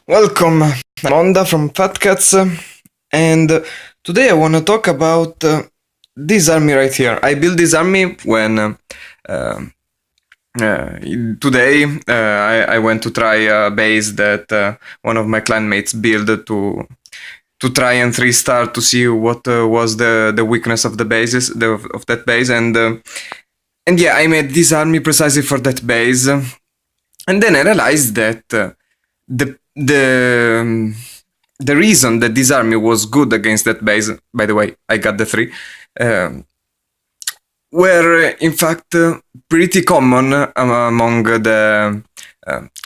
Welcome, I'm Onda from Fat Cats, and today I want to talk about this army right here. I built this army when today I went to try a base that one of my clanmates built to try and 3-star to see what was the weakness of the bases of that base, and yeah, I made this army precisely for that base, and then I realized that the the reason that this army was good against that base, by the way, I got the 3, were in fact pretty common among the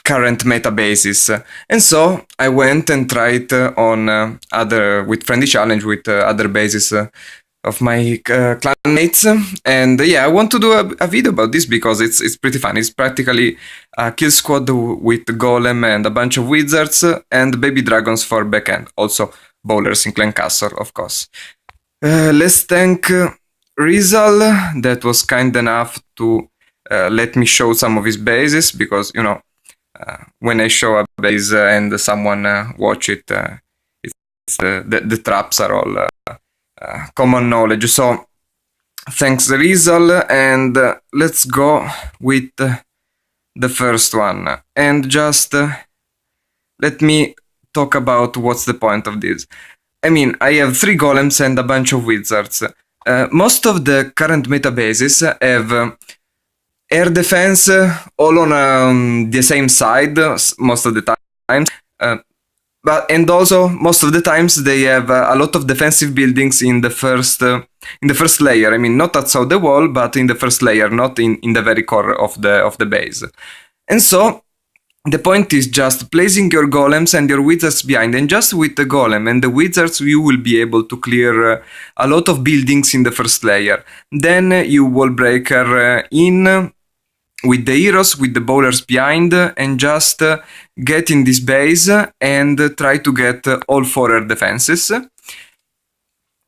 current meta bases. And so I went and tried on with friendly challenge with other bases of my clanmates, and yeah, I want to do a video about this because it's pretty fun. It's practically a kill squad with golem and a bunch of wizards and baby dragons for backend, also bowlers in clan castle, of course. Let's thank Rizal that was kind enough to let me show some of his bases, because when I show a base and someone watch it, the traps are all common knowledge. So thanks Rizal, and let's go with the first one, and just let me talk about what's the point of this. I mean, I have 3 golems and a bunch of wizards. Most of the current meta bases have air defense all on the same side most of the time. And also most of the times they have a lot of defensive buildings in the first layer. I mean, not outside the wall, but in the first layer, not in the very core of the base. And so the point is just placing your golems and your wizards behind, and just with the golem and the wizards you will be able to clear a lot of buildings in the first layer. Then you wall breaker in with the heroes, with the bowlers behind, and just get in this base and try to get all 4 air defenses.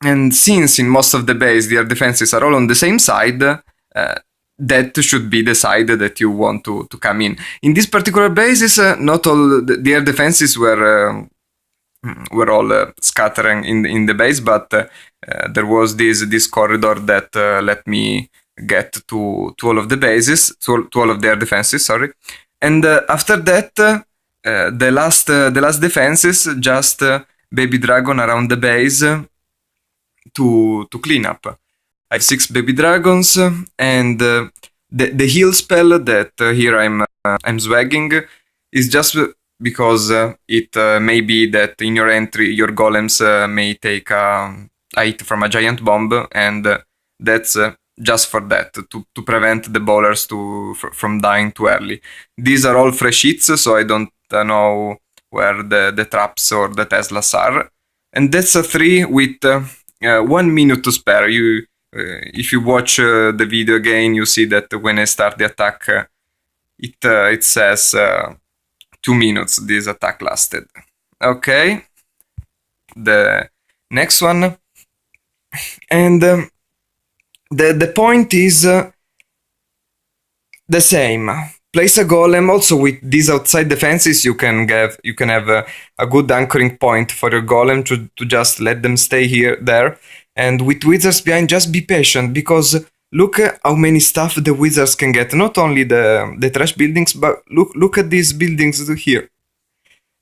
And since in most of the base the air defenses are all on the same side, that should be the side that you want to come in. In this particular basis, not all the air defenses were all scattering in the base, but there was this corridor that let me get to all of the bases, to all of their defenses, sorry. And after that, the last defenses, just baby dragon around the base to clean up. I have 6 baby dragons, and the heal spell that here I'm swagging is just because it may be that in your entry your golems may take a hit from a giant bomb, and that's just for that, to prevent the bowlers from dying too early. These are all fresh hits, so I don't know where the traps or the Teslas are. And that's a 3 with 1 minute to spare. If you watch the video again, you see that when I start the attack, it says 2 minutes this attack lasted. Okay, the next one, and the point is the same. Place a golem. Also with these outside defenses, you can have a good anchoring point for your golem to just let them stay there. And with wizards behind, just be patient, because look at how many stuff the wizards can get. Not only the trash buildings, but look at these buildings here.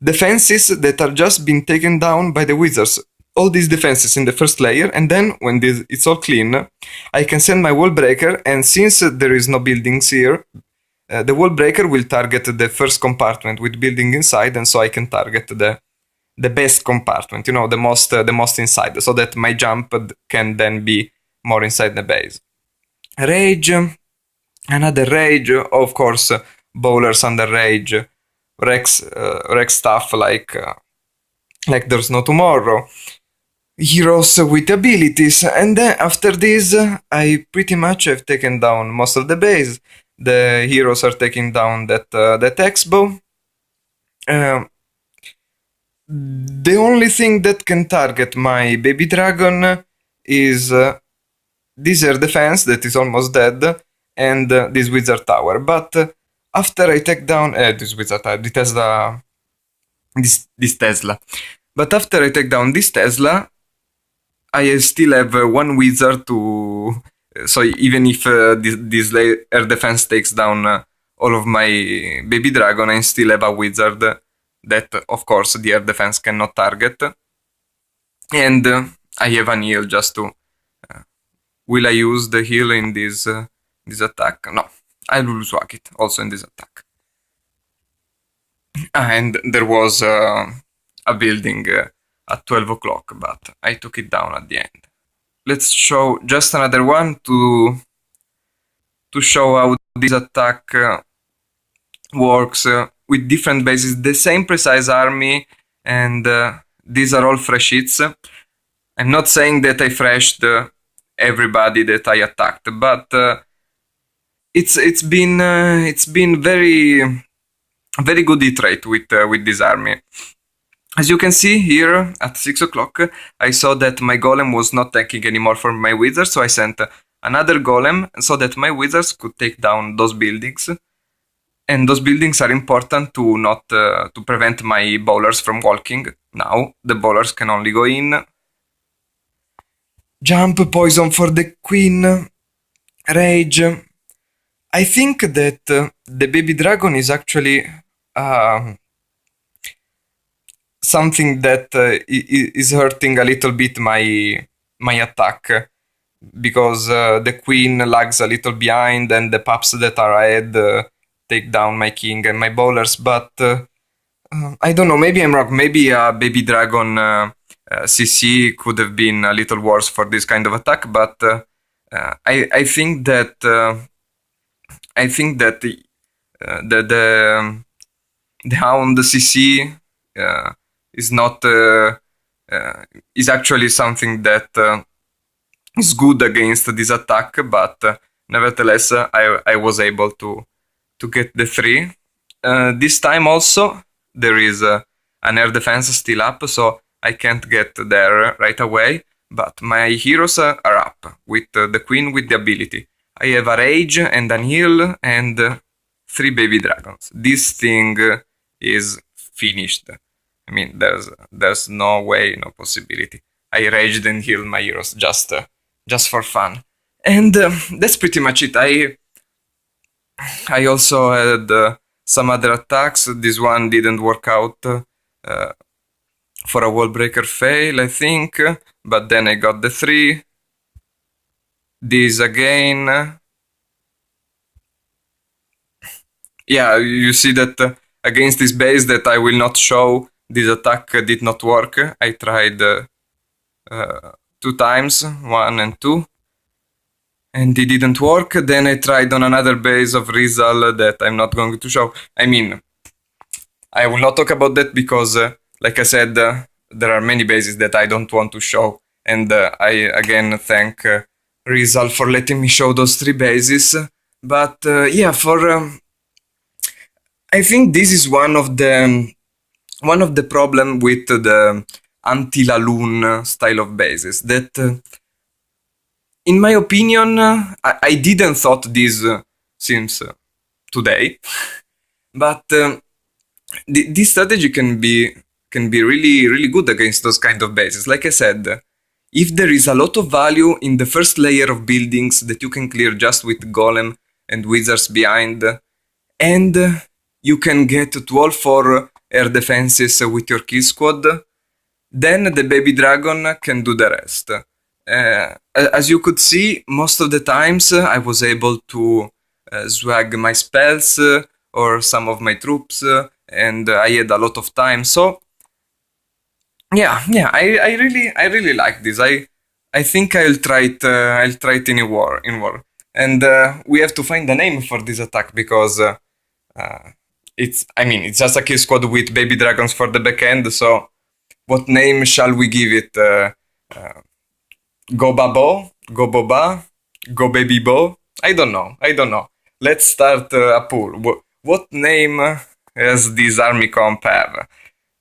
Defenses that are just being taken down by the wizards. All these defenses in the first layer, and then when it's all clean, I can send my wall breaker, and since there is no buildings here, the wall breaker will target the first compartment with building inside, and so I can target the best compartment, the most inside, so that my jump can then be more inside the base. Rage, another rage, of course, bowlers under rage, Rex stuff like there's no tomorrow. Heroes with abilities, and then after this I pretty much have taken down most of the base. The heroes are taking down that expo. The only thing that can target my baby dragon is this air defense that is almost dead, and this wizard tower. But after I take down this wizard tower, it has this Tesla. But after I take down this Tesla, I still have one wizard to. So even if this air defense takes down all of my baby dragon, I still have a wizard that, of course, the air defense cannot target. And I have an heal just to. Will I use the heal in this attack? No, I will swag it also in this attack. And there was a building at 12 o'clock, but I took it down at the end. Let's show just another one to show how this attack works with different bases. The same precise army, and these are all fresh hits. I'm not saying that I freshed everybody that I attacked, but it's been very good hit rate with this army. As you can see here at 6 o'clock, I saw that my golem was not taking anymore from my wizards, so I sent another golem so that my wizards could take down those buildings. And those buildings are important to not to prevent my bowlers from walking. Now the bowlers can only go in. Jump, poison for the queen, rage. I think that the baby dragon is actually something that is hurting a little bit my attack, because the queen lags a little behind and the pups that are ahead take down my king and my bowlers. But I don't know, maybe I'm wrong. Maybe a baby dragon CC could have been a little worse for this kind of attack, but I think that the hound CC is not is actually something that is good against this attack, but nevertheless I was able to get the 3. This time also there is an air defense still up, so I can't get there right away, but my heroes are up with the queen with the ability. I have a rage and an heal and 3 baby dragons. This thing is finished. I mean, there's no way, no possibility. I raged and healed my heroes just for fun, and that's pretty much it. I also had some other attacks. This one didn't work out for a wall breaker fail, I think, but then I got the 3. This again. Yeah, you see that against this base that I will not show, this attack did not work. I tried 2 times, 1 and 2, and it didn't work. Then I tried on another base of Rizal that I'm not going to show. I mean, I will not talk about that because, like I said, there are many bases that I don't want to show, and I again thank Rizal for letting me show those 3 bases. But yeah, I think this is one of the problem with the anti-laloon style of bases, that in my opinion I didn't thought this since today, but this strategy can be really good against those kind of bases. Like I said, if there is a lot of value in the first layer of buildings that you can clear just with golem and wizards behind, and you can get to all 4 air defenses with your kill squad, then the baby dragon can do the rest. As you could see, most of the times I was able to swag my spells or some of my troops, and I had a lot of time. So yeah, I really like this. I think I'll try it in war, and we have to find a name for this attack, because it's just a kill squad with baby dragons for the backend. So what name shall we give it? GoBaBo, GoBoBa, GoBaBo? I don't know. Let's start a pool. What name does this army comp have?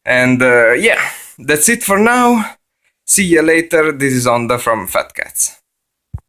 And yeah, that's it for now. See you later. This is Onda from Fat Cats.